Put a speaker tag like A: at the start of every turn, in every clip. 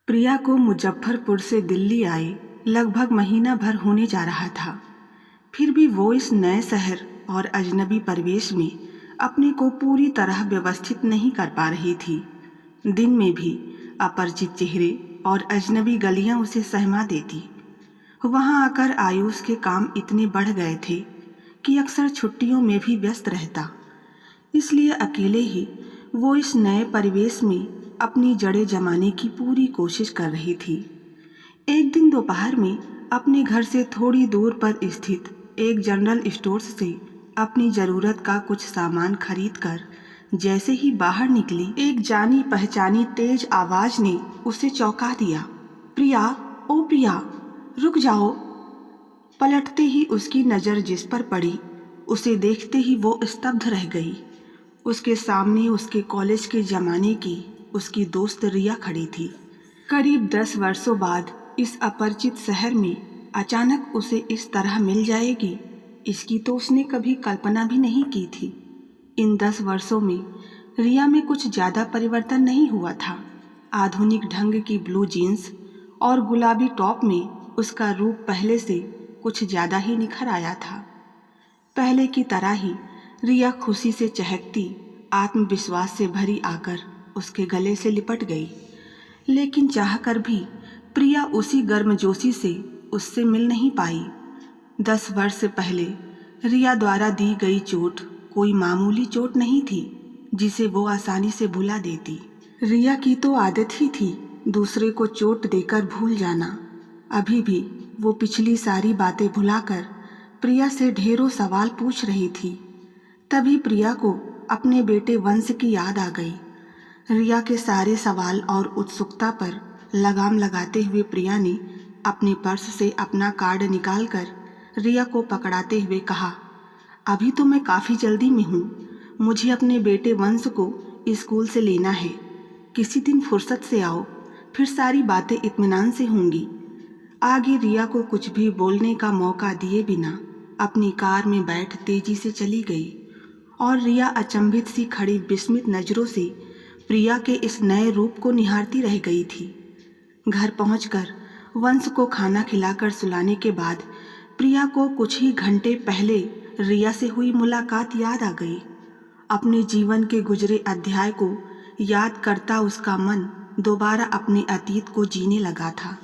A: प्रिया को मुजफ्फरपुर से दिल्ली आए लगभग महीना भर होने जा रहा था। फिर भी वो इस नए शहर और अजनबी परिवेश में अपने को पूरी तरह व्यवस्थित नहीं कर पा रही थी। दिन में भी अपरिचित चेहरे और अजनबी गलियां उसे सहमा देती। वहां आकर आयुष के काम इतने बढ़ गए थे कि अक्सर छुट्टियों में भी व्यस्त रहता। इसलिए अकेले ही वो इस नए परिवेश में अपनी जड़ें जमाने की पूरी कोशिश कर रही थी। एक दिन दोपहर में अपने घर से थोड़ी दूर पर स्थित एक जनरल स्टोर्स से अपनी ज़रूरत का कुछ सामान खरीद कर जैसे ही बाहर निकली, एक जानी पहचानी तेज आवाज़ ने उसे चौंका दिया। प्रिया, ओ प्रिया, रुक जाओ। पलटते ही उसकी नज़र जिस पर पड़ी, उसे देखते ही वो स्तब्ध रह गई। उसके सामने उसके कॉलेज के ज़माने की उसकी दोस्त रिया खड़ी थी। करीब 10 वर्षों बाद इस अपरिचित शहर में अचानक उसे इस तरह मिल जाएगी, इसकी तो उसने कभी कल्पना भी नहीं की थी। इन 10 वर्षों में रिया में कुछ ज़्यादा परिवर्तन नहीं हुआ था। आधुनिक ढंग की ब्लू जीन्स और गुलाबी टॉप में उसका रूप पहले से कुछ ज़्यादा ही निखर आया था। पहले की तरह ही रिया खुशी से चहकती, आत्मविश्वास से भरी आकर उसके गले से लिपट गई। लेकिन चाहकर भी प्रिया उसी गर्मजोशी से उससे मिल नहीं पाई। 10 वर्ष पहले रिया द्वारा दी गई चोट कोई मामूली चोट नहीं थी जिसे वो आसानी से भुला देती। रिया की तो आदत ही थी दूसरे को चोट देकर भूल जाना। अभी भी वो पिछली सारी बातें भुलाकर प्रिया से ढेरों सवाल पूछ रही थी। तभी प्रिया को अपने बेटे वंश की याद आ गई। रिया के सारे सवाल और उत्सुकता पर लगाम लगाते हुए प्रिया ने अपने पर्स से अपना कार्ड निकालकर रिया को पकड़ाते हुए कहा, अभी तो मैं काफ़ी जल्दी में हूँ। मुझे अपने बेटे वंश को स्कूल से लेना है। किसी दिन फुर्सत से आओ, फिर सारी बातें इत्मीनान से होंगी। आगे रिया को कुछ भी बोलने का मौका दिए बिना अपनी कार में बैठ तेजी से चली गई और रिया अचंभित सी खड़ी विस्मित नज़रों से प्रिया के इस नए रूप को निहारती रह गई थी। घर पहुंचकर वंश को खाना खिलाकर सुलाने के बाद प्रिया को कुछ ही घंटे पहले रिया से हुई मुलाकात याद आ गई। अपने जीवन के गुजरे अध्याय को याद करता उसका मन दोबारा अपने अतीत को जीने लगा था।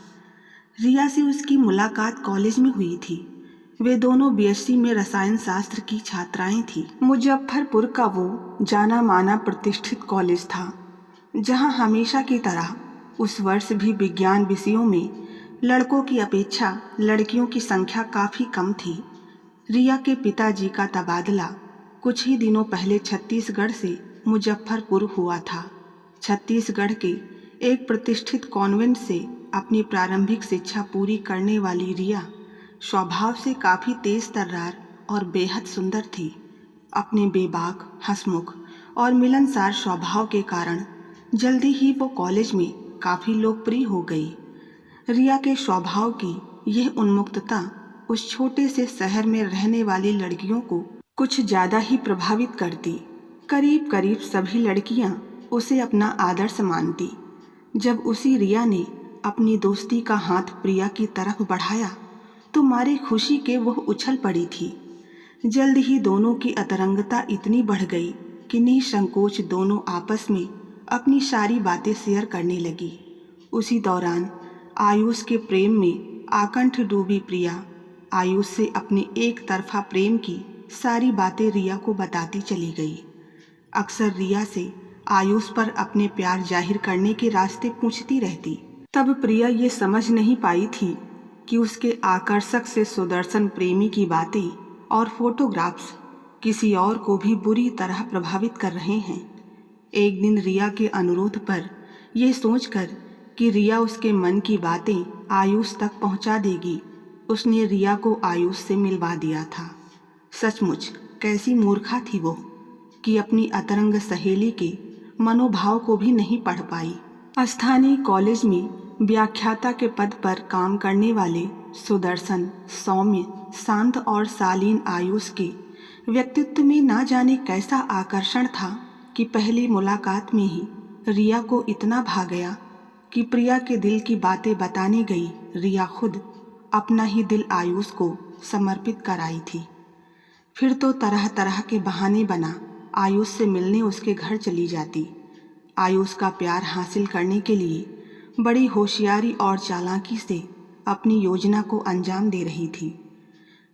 A: रिया से उसकी मुलाकात कॉलेज में हुई थी। वे दोनों बीएससी में रसायन शास्त्र की छात्राएं थीं। मुजफ्फरपुर का वो जाना माना प्रतिष्ठित कॉलेज था, जहां हमेशा की तरह उस वर्ष भी विज्ञान विषयों में लड़कों की अपेक्षा लड़कियों की संख्या काफ़ी कम थी। रिया के पिताजी का तबादला कुछ ही दिनों पहले छत्तीसगढ़ से मुजफ्फरपुर हुआ था। छत्तीसगढ़ के एक प्रतिष्ठित कॉन्वेंट से अपनी प्रारंभिक शिक्षा पूरी करने वाली रिया स्वभाव से काफ़ी तेज तर्रार और बेहद सुंदर थी। अपने बेबाक, हंसमुख और मिलनसार स्वभाव के कारण जल्दी ही वो कॉलेज में काफ़ी लोकप्रिय हो गई। रिया के स्वभाव की यह उन्मुक्तता उस छोटे से शहर में रहने वाली लड़कियों को कुछ ज़्यादा ही प्रभावित करती। करीब करीब सभी लड़कियां उसे अपना आदर्श मानती। जब उसी रिया ने अपनी दोस्ती का हाथ प्रिया की तरफ बढ़ाया तो मारे खुशी के वह उछल पड़ी थी। जल्द ही दोनों की अतरंगता इतनी बढ़ गई कि निसंकोच दोनों आपस में अपनी सारी बातें शेयर करने लगी। उसी दौरान आयुष के प्रेम में आकंठ डूबी प्रिया आयुष से अपने एक तरफा प्रेम की सारी बातें रिया को बताती चली गई। अक्सर रिया से आयुष पर अपने प्यार जाहिर करने के रास्ते पूछती रहती। तब प्रिया ये समझ नहीं पाई थी कि उसके आकर्षक से सुदर्शन प्रेमी की बातें और फोटोग्राफ्स किसी और को भी बुरी तरह प्रभावित कर रहे हैं। एक दिन रिया के अनुरोध पर यह सोचकर कि रिया उसके मन की बातें आयुष तक पहुंचा देगी, उसने रिया को आयुष से मिलवा दिया था। सचमुच कैसी मूर्खा थी वो कि अपनी अतरंग सहेली के मनोभाव को भी नहीं पढ़ पाई। स्थानीय कॉलेज में व्याख्याता के पद पर काम करने वाले सुदर्शन, सौम्य, शांत और शालीन आयुष के व्यक्तित्व में ना जाने कैसा आकर्षण था कि पहली मुलाकात में ही रिया को इतना भा गया कि प्रिया के दिल की बातें बताने गई रिया खुद अपना ही दिल आयुष को समर्पित कराई थी। फिर तो तरह तरह के बहाने बना आयुष से मिलने उसके घर चली जाती। आयुष का प्यार हासिल करने के लिए बड़ी होशियारी और चालाकी से अपनी योजना को अंजाम दे रही थी।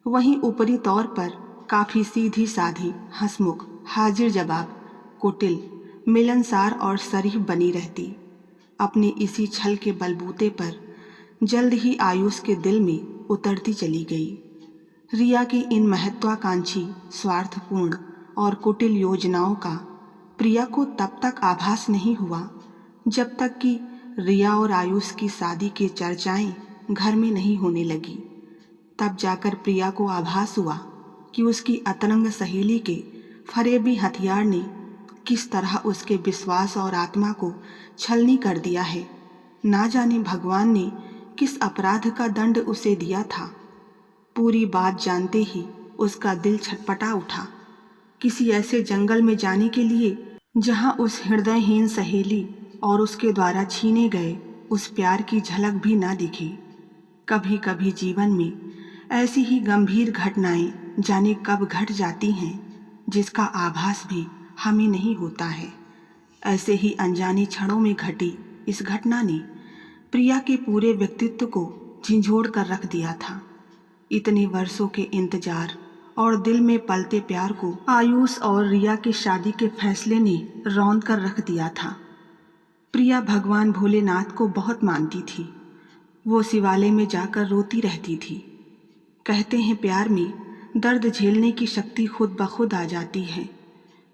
A: वहीं ऊपरी तौर पर काफ़ी सीधी साधी, हंसमुख, हाजिर जवाब, कुटिल, मिलनसार और शरीफ बनी रहती। अपने इसी छल के बलबूते पर जल्द ही आयुष के दिल में उतरती चली गई। रिया की इन महत्वाकांक्षी, स्वार्थपूर्ण और कुटिल योजनाओं का प्रिया को तब तक आभास नहीं हुआ जब तक कि रिया और आयुष की शादी की चर्चाएं घर में नहीं होने लगी। तब जाकर प्रिया को आभास हुआ कि उसकी अतरंग सहेली के फरेबी हथियार ने किस तरह उसके विश्वास और आत्मा को छलनी कर दिया है। ना जाने भगवान ने किस अपराध का दंड उसे दिया था। पूरी बात जानते ही उसका दिल छटपटा उठा। किसी ऐसे जंगल में जाने के लिए जहां उस हृदयहीन सहेली और उसके द्वारा छीने गए उस प्यार की झलक भी ना दिखे। कभी कभी जीवन में ऐसी ही गंभीर घटनाएं जाने कब घट जाती हैं जिसका आभास भी हमें नहीं होता है। ऐसे ही अनजाने क्षणों में घटी इस घटना ने प्रिया के पूरे व्यक्तित्व को झिंझोड़ कर रख दिया था। इतने वर्षों के इंतजार और दिल में पलते प्यार को आयुष और रिया की शादी के फैसले ने रौंद कर रख दिया था। प्रिया भगवान भोलेनाथ को बहुत मानती थी। वो शिवालय में जाकर रोती रहती थी। कहते हैं प्यार में दर्द झेलने की शक्ति खुद ब खुद आ जाती है।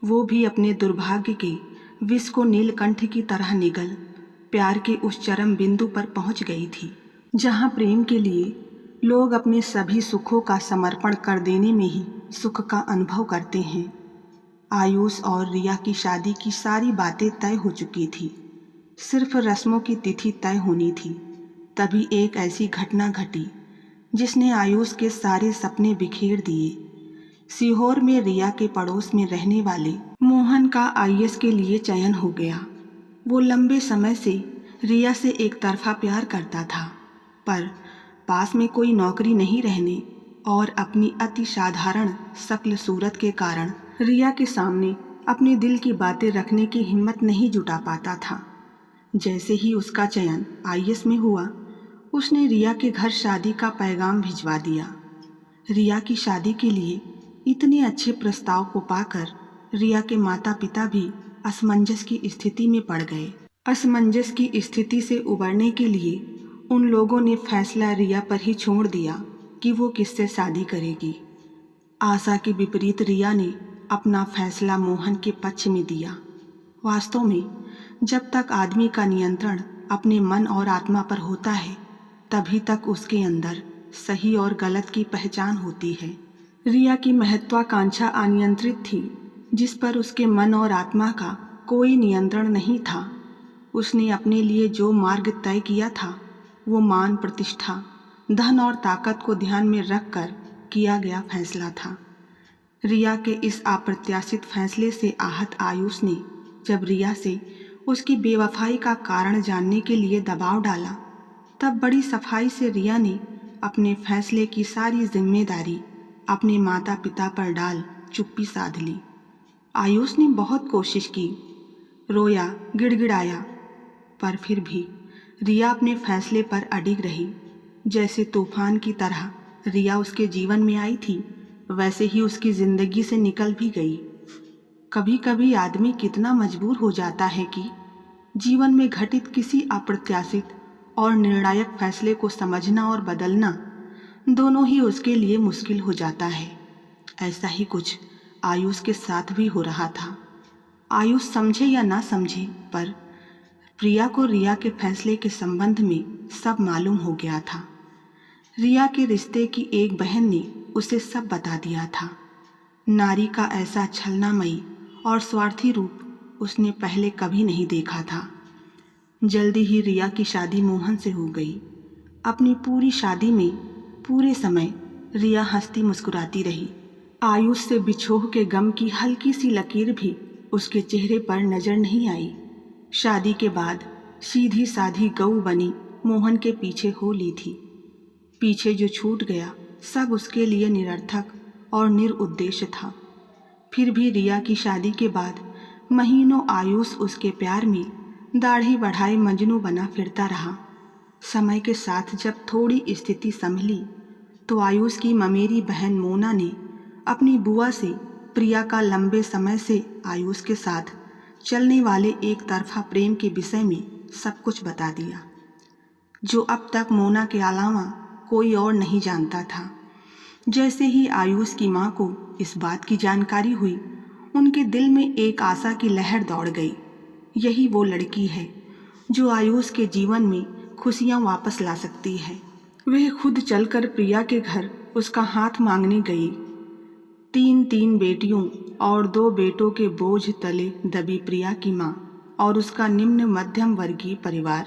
A: वो भी अपने दुर्भाग्य के विष को नीलकंठ की तरह निगल प्यार के उस चरम बिंदु पर पहुंच गई थी जहां प्रेम के लिए लोग अपने सभी सुखों का समर्पण कर देने में ही सुख का अनुभव करते हैं। आयुष और रिया की शादी की सारी बातें तय हो चुकी थी। सिर्फ रस्मों की तिथि तय होनी थी। तभी एक ऐसी घटना घटी जिसने आयुष के सारे सपने बिखेर दिए। सीहोर में रिया के पड़ोस में रहने वाले मोहन का आईएएस के लिए चयन हो गया। वो लंबे समय से रिया से एक तरफा प्यार करता था, पर पास में कोई नौकरी नहीं रहने और अपनी अति साधारण शक्ल सूरत के कारण रिया के सामने अपने दिल की बातें रखने की हिम्मत नहीं जुटा पाता था। जैसे ही उसका चयन आईएएस में हुआ, उसने रिया के घर शादी का पैगाम भिजवा दिया। रिया की शादी के लिए इतने अच्छे प्रस्ताव को पाकर रिया के माता पिता भी असमंजस की स्थिति में पड़ गए। असमंजस की स्थिति से उबरने के लिए उन लोगों ने फैसला रिया पर ही छोड़ दिया कि वो किससे शादी करेगी। आशा के विपरीत रिया ने अपना फैसला मोहन के पक्ष में दिया। वास्तव में जब तक आदमी का नियंत्रण अपने मन और आत्मा पर होता है, तभी तक उसके अंदर सही और गलत की पहचान होती है। रिया की महत्वाकांक्षा अनियंत्रित थी, जिस पर उसके मन और आत्मा का कोई नियंत्रण नहीं था। उसने अपने लिए जो मार्ग तय किया था वो मान, प्रतिष्ठा, धन और ताकत को ध्यान में रखकर किया गया फैसला था। रिया के इस अप्रत्याशित फैसले से आहत आयुष ने जब रिया से उसकी बेवफाई का कारण जानने के लिए दबाव डाला, तब बड़ी सफाई से रिया ने अपने फैसले की सारी जिम्मेदारी अपने माता पिता पर डाल चुप्पी साध ली। आयुष ने बहुत कोशिश की, रोया, गिड़गिड़ाया, पर फिर भी रिया अपने फैसले पर अडिग रही। जैसे तूफान की तरह रिया उसके जीवन में आई थी, वैसे ही उसकी जिंदगी से निकल भी गई। कभी कभी आदमी कितना मजबूर हो जाता है कि जीवन में घटित किसी अप्रत्याशित और निर्णायक फैसले को समझना और बदलना दोनों ही उसके लिए मुश्किल हो जाता है। ऐसा ही कुछ आयुष के साथ भी हो रहा था। आयुष समझे या ना समझे, पर प्रिया को रिया के फैसले के संबंध में सब मालूम हो गया था। रिया के रिश्ते की एक बहन ने उसे सब बता दिया था। नारी का ऐसा छलनामयी और स्वार्थी रूप उसने पहले कभी नहीं देखा था। जल्दी ही रिया की शादी मोहन से हो गई। अपनी पूरी शादी में पूरे समय रिया हंसती मुस्कुराती रही। आयुष से बिछोह के गम की हल्की सी लकीर भी उसके चेहरे पर नजर नहीं आई। शादी के बाद सीधी साधी गऊ बनी मोहन के पीछे हो ली थी। पीछे जो छूट गया सब उसके लिए निरर्थक और निरुद्देश्य था। फिर भी रिया की शादी के बाद महीनों आयुष उसके प्यार में दाढ़ी बढ़ाए मजनू बना फिरता रहा। समय के साथ जब थोड़ी स्थिति संभली तो आयुष की ममेरी बहन मोना ने अपनी बुआ से प्रिया का लंबे समय से आयुष के साथ चलने वाले एक तरफा प्रेम के विषय में सब कुछ बता दिया, जो अब तक मोना के अलावा कोई और नहीं जानता था। जैसे ही आयुष की माँ को इस बात की जानकारी हुई, उनके दिल में एक आशा की लहर दौड़ गई। यही वो लड़की है जो आयुष के जीवन में खुशियाँ वापस ला सकती है। वह खुद चलकर प्रिया के घर उसका हाथ मांगने गई। 3 बेटियों और 2 बेटों के बोझ तले दबी प्रिया की माँ और उसका निम्न मध्यम वर्गीय परिवार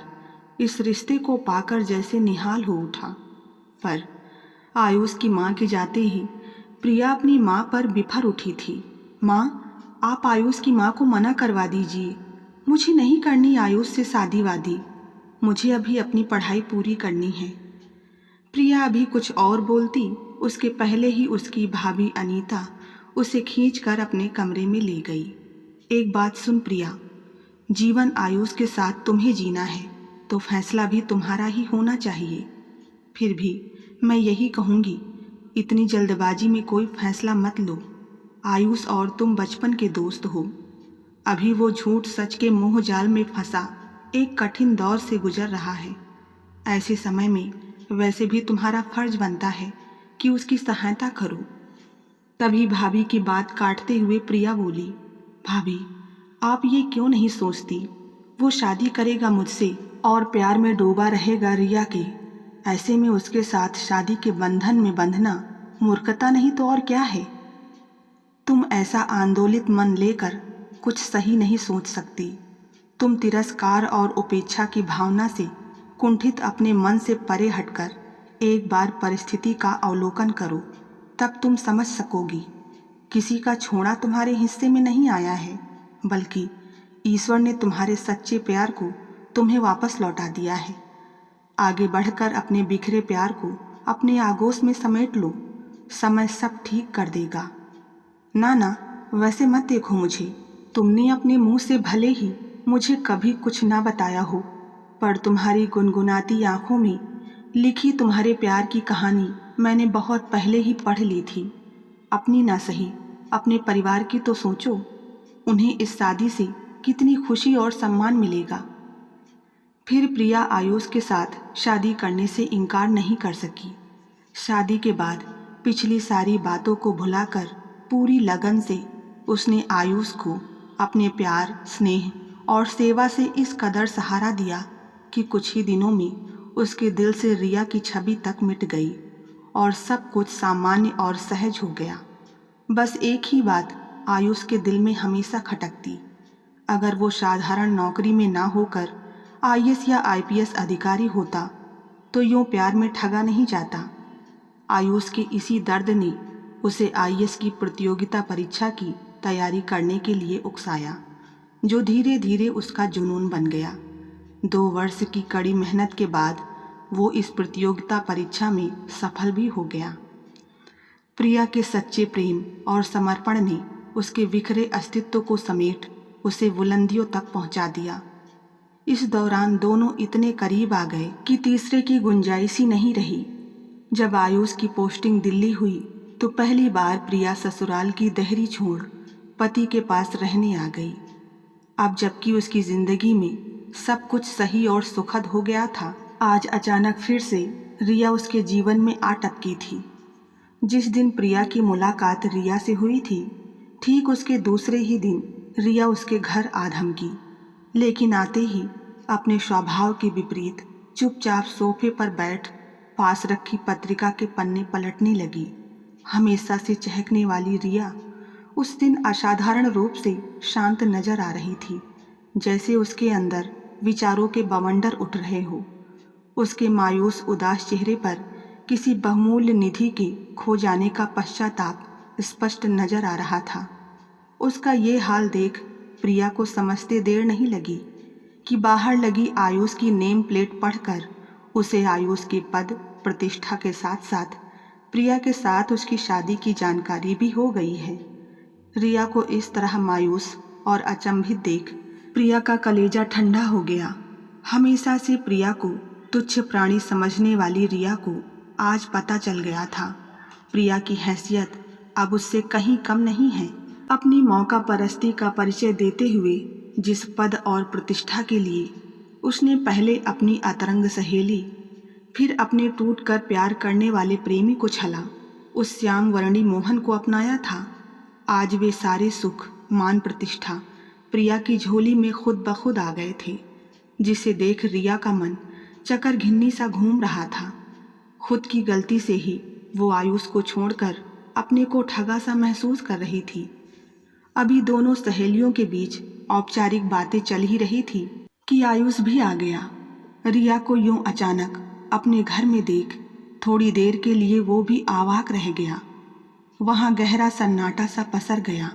A: इस रिश्ते को पाकर जैसे निहाल हो उठा। पर आयुष की माँ के जाते ही प्रिया अपनी माँ पर बिफर उठी थी। माँ, आप आयुष की माँ को मना करवा दीजिए। मुझे नहीं करनी आयुष से शादी वादी। मुझे अभी अपनी पढ़ाई पूरी करनी है। प्रिया अभी कुछ और बोलती उसके पहले ही उसकी भाभी अनीता उसे खींचकर अपने कमरे में ले गई। एक बात सुन प्रिया, जीवन आयुष के साथ तुम्हें जीना है तो फैसला भी तुम्हारा ही होना चाहिए। फिर भी मैं यही कहूँगी, इतनी जल्दबाजी में कोई फैसला मत लो। आयुष और तुम बचपन के दोस्त हो। अभी वो झूठ सच के मोह जाल में फंसा एक कठिन दौर से गुजर रहा है। ऐसे समय में वैसे भी तुम्हारा फर्ज बनता है कि उसकी सहायता करो। तभी भाभी की बात काटते हुए प्रिया बोली, भाभी, आप ये क्यों नहीं सोचती? वो शादी करेगा मुझसे और प्यार में डूबा रहेगा रिया के। ऐसे में उसके साथ शादी के बंधन में बंधना मूर्खता नहीं तो और क्या है? तुम ऐसा आंदोलित मन लेकर कुछ सही नहीं सोच सकती। तुम तिरस्कार और उपेक्षा की भावना से कुंठित अपने मन से परे हटकर एक बार परिस्थिति का अवलोकन करो, तब तुम समझ सकोगी। किसी का छोड़ा तुम्हारे हिस्से में नहीं आया है, बल्कि ईश्वर ने तुम्हारे सच्चे प्यार को तुम्हें वापस लौटा दिया है। आगे बढ़कर अपने बिखरे प्यार को अपने आगोश में समेट लो। समय सब ठीक कर देगा। ना, वैसे मत देखो मुझे। तुमने अपने मुंह से भले ही मुझे कभी कुछ ना बताया हो, पर तुम्हारी गुनगुनाती आंखों में लिखी तुम्हारे प्यार की कहानी मैंने बहुत पहले ही पढ़ ली थी। अपनी ना सही, अपने परिवार की तो सोचो। उन्हें इस शादी से कितनी खुशी और सम्मान मिलेगा। फिर प्रिया आयुष के साथ शादी करने से इनकार नहीं कर सकी। शादी के बाद पिछली सारी बातों को भुलाकर पूरी लगन से उसने आयुष को अपने प्यार, स्नेह और सेवा से इस कदर सहारा दिया कि कुछ ही दिनों में उसके दिल से रिया की छवि तक मिट गई और सब कुछ सामान्य और सहज हो गया। बस एक ही बात आयुष के दिल में हमेशा खटकती, अगर वो साधारण नौकरी में ना होकर आईएएस या आईपीएस अधिकारी होता तो यूँ प्यार में ठगा नहीं जाता। आयुष के इसी दर्द ने उसे आईएएस की प्रतियोगिता परीक्षा की तैयारी करने के लिए उकसाया, जो धीरे धीरे उसका जुनून बन गया। 2 वर्ष की कड़ी मेहनत के बाद वो इस प्रतियोगिता परीक्षा में सफल भी हो गया। प्रिया के सच्चे प्रेम और समर्पण ने उसके बिखरे अस्तित्व को समेट उसे बुलंदियों तक पहुंचा दिया। इस दौरान दोनों इतने करीब आ गए कि तीसरे की गुंजाइश ही नहीं रही। जब आयुष की पोस्टिंग दिल्ली हुई तो पहली बार प्रिया ससुराल की देहरी छोड़ पति के पास रहने आ गई। अब जबकि उसकी जिंदगी में सब कुछ सही और सुखद हो गया था, आज अचानक फिर से रिया उसके जीवन में आ टपकी थी। जिस दिन प्रिया की मुलाकात रिया से हुई थी, ठीक उसके दूसरे ही दिन रिया उसके घर आ धमकी, लेकिन आते ही अपने स्वभाव के विपरीत चुपचाप सोफे पर बैठ पास रखी पत्रिका के पन्ने पलटने लगी। हमेशा से चहकने वाली रिया उस दिन असाधारण रूप से शांत नजर आ रही थी, जैसे उसके अंदर विचारों के बवंडर उठ रहे हो। उसके मायूस उदास चेहरे पर किसी बहुमूल्य निधि के खो जाने का पश्चाताप स्पष्ट नजर आ रहा था। उसका ये हाल देख प्रिया को समझते देर नहीं लगी कि बाहर लगी आयुष की नेम प्लेट पढ़कर उसे आयुष के पद प्रतिष्ठा के साथ साथ प्रिया के साथ उसकी शादी की जानकारी भी हो गई है। रिया को इस तरह मायूस और अचंभित देख प्रिया का कलेजा ठंडा हो गया। हमेशा से प्रिया को तुच्छ प्राणी समझने वाली रिया को आज पता चल गया था, प्रिया की हैसियत अब उससे कहीं कम नहीं है। अपनी मौका परस्ती का परिचय देते हुए जिस पद और प्रतिष्ठा के लिए उसने पहले अपनी अतरंग सहेली, फिर अपने टूटकर प्यार करने वाले प्रेमी को छला, उस श्याम वर्णी मोहन को अपनाया था, आज वे सारे सुख मान प्रतिष्ठा प्रिया की झोली में खुद ब खुद आ गए थे, जिसे देख रिया का मन चकर घिन्नी सा घूम रहा था। खुद की गलती से ही वो आयुष को छोड़कर अपने को ठगा सा महसूस कर रही थी। अभी दोनों सहेलियों के बीच औपचारिक बातें चल ही रही थी कि आयुष भी आ गया। रिया को यूं अचानक अपने घर में देख थोड़ी देर के लिए वो भी अवाक रह गया। वहाँ गहरा सन्नाटा सा पसर गया,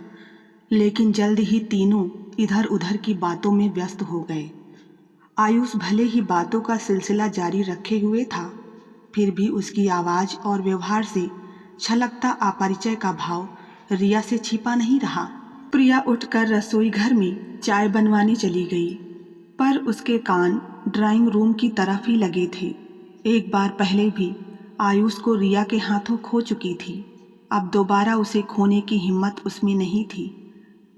A: लेकिन जल्द ही तीनों इधर उधर की बातों में व्यस्त हो गए। आयुष भले ही बातों का सिलसिला जारी रखे हुए था, फिर भी उसकी आवाज़ और व्यवहार से छलकता अपरिचय का भाव रिया से छिपा नहीं रहा। प्रिया उठकर रसोई घर में चाय बनवाने चली गई, पर उसके कान ड्राइंग रूम की तरफ ही लगे थे। एक बार पहले भी आयुष को रिया के हाथों खो चुकी थी, अब दोबारा उसे खोने की हिम्मत उसमें नहीं थी।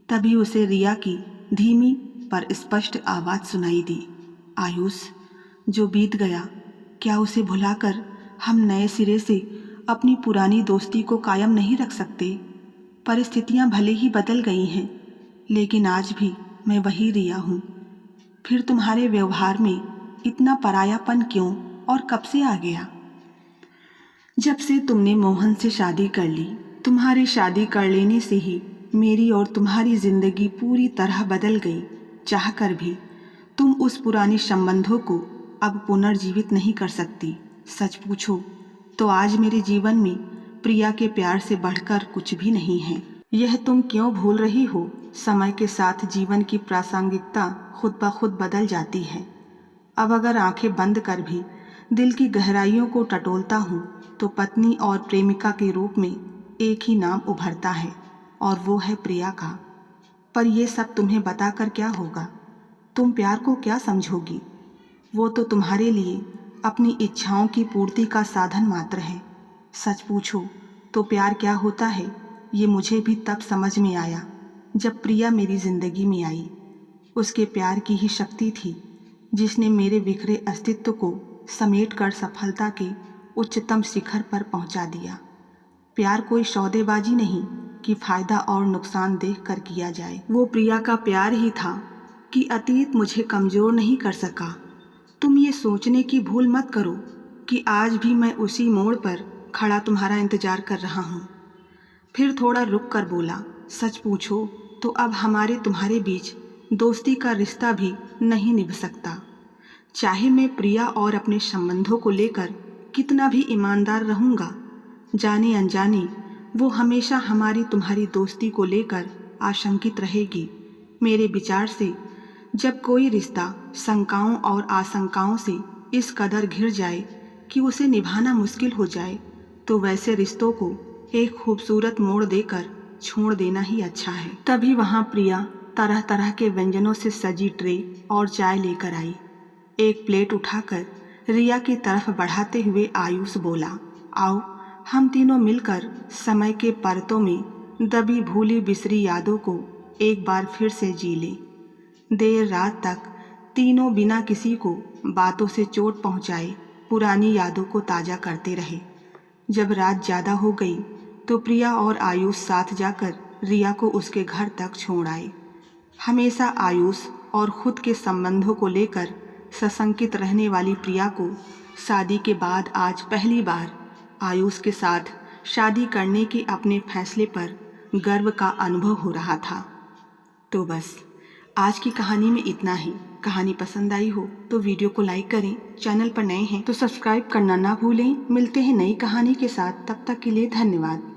A: तभी उसे रिया की धीमी पर स्पष्ट आवाज़ सुनाई दी, आयुष, जो बीत गया क्या उसे भुलाकर हम नए सिरे से अपनी पुरानी दोस्ती को कायम नहीं रख सकते? परिस्थितियां भले ही बदल गई हैं, लेकिन आज भी मैं वही रिया हूँ। फिर तुम्हारे व्यवहार में इतना परायापन क्यों और कब से आ गया? जब से तुमने मोहन से शादी कर ली, तुम्हारी शादी कर लेने से ही मेरी और तुम्हारी जिंदगी पूरी तरह बदल गई। चाहकर भी तुम उस पुराने संबंधों को अब पुनर्जीवित नहीं कर सकती। सच पूछो तो आज मेरे जीवन में प्रिया के प्यार से बढ़कर कुछ भी नहीं है। यह तुम क्यों भूल रही हो? समय के साथ जीवन की प्रासंगिकता खुद ब खुद बदल जाती है। अब अगर आंखें बंद कर भी दिल की गहराइयों को टटोलता हूँ तो पत्नी और प्रेमिका के रूप में एक ही नाम उभरता है, और वो है प्रिया का। पर ये सब तुम्हें बताकर क्या होगा? तुम प्यार को क्या समझोगी? वो तो तुम्हारे लिए अपनी इच्छाओं की पूर्ति का साधन मात्र है। सच पूछो तो प्यार क्या होता है, ये मुझे भी तब समझ में आया जब प्रिया मेरी ज़िंदगी में आई। उसके प्यार की ही शक्ति थी जिसने मेरे बिखरे अस्तित्व को समेट कर सफलता के उच्चतम शिखर पर पहुंचा दिया। प्यार कोई सौदेबाजी नहीं कि फ़ायदा और नुकसान देख कर किया जाए। वो प्रिया का प्यार ही था कि अतीत मुझे कमज़ोर नहीं कर सका। तुम ये सोचने की भूल मत करो कि आज भी मैं उसी मोड़ पर खड़ा तुम्हारा इंतज़ार कर रहा हूँ। फिर थोड़ा रुक कर बोला, सच पूछो तो अब हमारे तुम्हारे बीच दोस्ती का रिश्ता भी नहीं निभ सकता। चाहे मैं प्रिया और अपने संबंधों को लेकर कितना भी ईमानदार रहूँगा, जाने अनजाने वो हमेशा हमारी तुम्हारी दोस्ती को लेकर आशंकित रहेगी। मेरे विचार से जब कोई रिश्ता शंकाओं और आशंकाओं से इस कदर घिर जाए कि उसे निभाना मुश्किल हो जाए, तो वैसे रिश्तों को एक खूबसूरत मोड़ देकर छोड़ देना ही अच्छा है। तभी वहाँ प्रिया तरह तरह के व्यंजनों से सजी ट्रे और चाय लेकर आई। एक प्लेट उठाकर रिया की तरफ बढ़ाते हुए आयुष बोला, आओ हम तीनों मिलकर समय के परतों में दबी भूली बिसरी यादों को एक बार फिर से जी लें। देर रात तक तीनों बिना किसी को बातों से चोट पहुंचाए पुरानी यादों को ताज़ा करते रहे। जब रात ज़्यादा हो गई तो प्रिया और आयुष साथ जाकर रिया को उसके घर तक छोड़ आए। हमेशा आयुष और खुद के संबंधों को लेकर सशंकित रहने वाली प्रिया को शादी के बाद आज पहली बार आयुष के साथ शादी करने के अपने फैसले पर गर्व का अनुभव हो रहा था। तो बस आज की कहानी में इतना ही। कहानी पसंद आई हो तो वीडियो को लाइक करें, चैनल पर नए हैं तो सब्सक्राइब करना ना भूलें। मिलते हैं नई कहानी के साथ, तब तक के लिए धन्यवाद।